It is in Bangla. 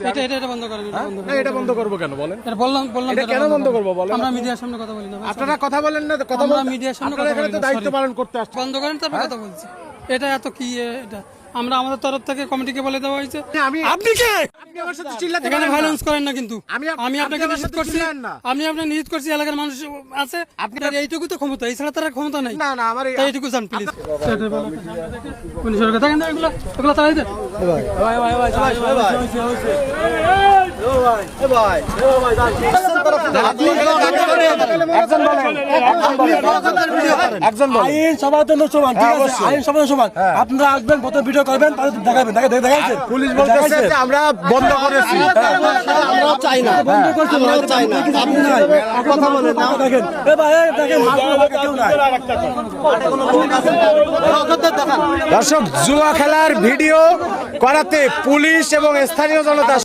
এটা বন্ধ করেন, না এটা বন্ধ করবো কেন বলেন? এটা বললাম এটা কেন বন্ধ করবো বলেন? আমরা মিডিয়ার সামনে কথা বলি না ভাই। আপনারা কথা বলেন না, কথা আমরা বলেন মিডিয়ার সামনে আপনারা কথা এখানে বলি তো না, দায়িত্ব sorry। পালন করতে আসছেন। বন্ধ করেন তারপর কথা বলছি। এটা এত কি এটা আমরা আমাদের তরফ থেকে কমিটিকে বলে দেওয়া হয়েছে। আমি আপনি কে? আপনি আমার সাথে চিল্লাতে এখানে পারেন না। ভায়োলেন্স করেন না কিন্তু। আমি আমি আপনাকে আমার নিষেধ সাথে করছি। চিল্লান না। আমি আপনাকে নিষেধ করছি, এলাকার মানুষ আছে। আপনার এইটুকু তো ক্ষমতা, এছাড়া তার আর ক্ষমতা নাই। না না আমার তাই এইটুকু জান প্লিজ। পুলিশের কথা কেন এগুলো তাড়াই দেন। আইন সবার জন্য সমান, ঠিক আছে? আইন সবার জন্য সমান। আপনারা আসবেন, প্রথম ভিডিও করবেন, তাহলে দেখাবেন। দেখাচ্ছে পুলিশ বলতেছে যে আমরা বন্ধ করেছি। আমরা চাই না, বন্ধ করতে আমরা চাই না। আপনি নাই কথা বলেন না, দেখেন এ ভাই দেখেন কেউ নাই। দর্শক, জুয়া খেলার ভিডিও করাতে পুলিশ এবং স্থানীয় জনতা